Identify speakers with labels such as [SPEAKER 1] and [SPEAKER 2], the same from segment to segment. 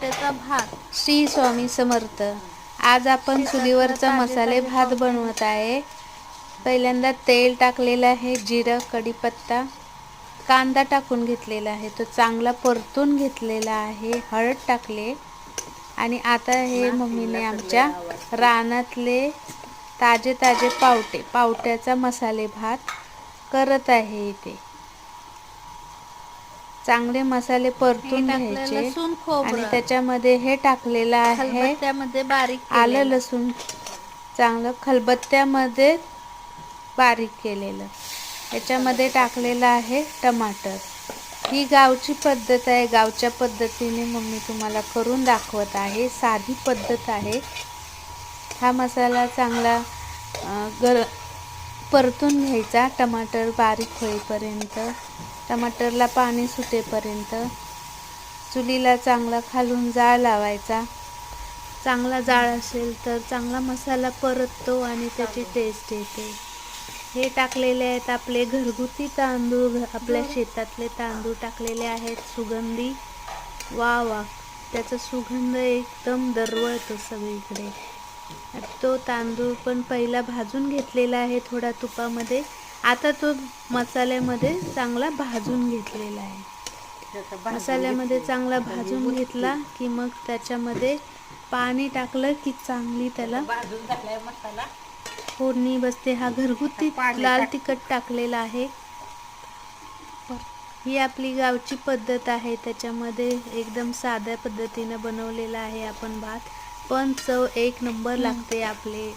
[SPEAKER 1] टमाट्याचा भात.
[SPEAKER 2] श्री स्वामी समर्थ. आज आपण चुलीवरचा मसाले भात बनवत आहे. पहिल्यांदा तेल टाकलेलं आहे, जिरं, कढीपत्ता, कांदा टाकून घेतलेला आहे, तो चांगला परतून घेतलेला आहे. हळद टाकले आणि आता हे मम्मीने आमच्या रानातले ताजे ताजे पावट्याचा मसाले भात करत आहे. इथे चांगले मसाले परतून घ्यायचे
[SPEAKER 1] लसूण,
[SPEAKER 2] आणि
[SPEAKER 1] खोबरं
[SPEAKER 2] त्याच्यामध्ये हे टाकलेलं आहे
[SPEAKER 1] खलबत्त्यामध्ये बारीक
[SPEAKER 2] आलं लसूण, चांगलं खलबत्त्यामध्ये बारीक केलेलं. याच्यामध्ये टाकलेलं आहे टमाटर. ही गावची पद्धत आहे. गावच्या पद्धतीने मम्मी तुम्हाला करून दाखवत आहे. साधी पद्धत आहे. हा मसाला चांगला परतून घ्यायचा, टमाटर बारीक होईपर्यंत, टमाटरला पाणी सुटेपर्यंत. चुलीला चांगला खालून जाळ लावायचा. चांगला जाळ असेल तर चांगला मसाला परततो आणि त्याची टेस्ट येते. हे टाकलेले आहेत आपले घरगुती तांदूळ, आपल्या शेतातले तांदूळ टाकलेले आहेत, सुगंधी. वा वा, त्याचा सुगंध एकदम दरवळतो सगळीकडे. तो तांदूळ पण पहिला भाजून घेतलेला आहे थोडा तुपामध्ये. आता तो मसाल्यामध्ये चांगला भाजून घेतलेला आहे. मसाल्यामध्ये चांगला भाजून घेतला की मग त्याच्यामध्ये पाणी टाकलं की चांगली त्याला फोडणी बसते. हा घरगुती लाल तिखट टाकलेला आहे. ही आपली गावची पद्धत आहे. त्याच्यामध्ये एकदम साध्या पद्धतीने बनवलेला आहे आपण भात, पण चव एक नंबर लागते आपले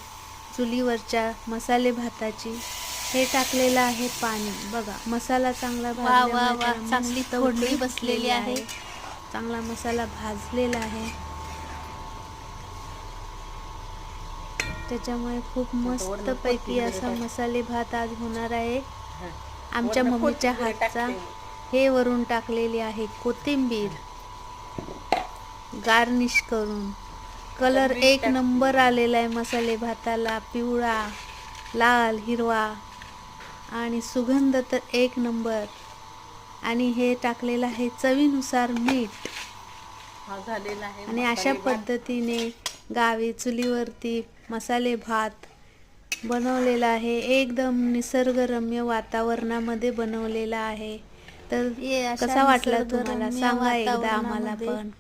[SPEAKER 2] चुलीवरच्या मसाले भाताची. हे टाकलेलं आहे पाणी. बघा, मसाला चांगला भाजल्यामुळे
[SPEAKER 1] चांगली फोडणी बसलेली आहे.
[SPEAKER 2] चांगला मसाला भाजलेला आहे, त्याच्यामुळे खूप मस्त पैकी असा मसाले भात आज होणार आहे आमच्या मम्मीच्या हातचा. हे वरून टाकलेली आहे कोथिंबीर गार्निश करून. कलर एक नंबर आलेला आहे मसाले भाताला, पिवळा, लाल, हिरवा आणि सुगंध तर एक नंबर. आणि हे टाकलेलं आहे चवीनुसार मीठ. आणि अशा पद्धतीने गावी चुलीवरती मसाले भात बनवलेला आहे. एकदम निसर्गरम्य वातावरणामध्ये बनवलेला आहे. तर कसा वाटला तुम्हाला सांगा एकदा आम्हाला पण.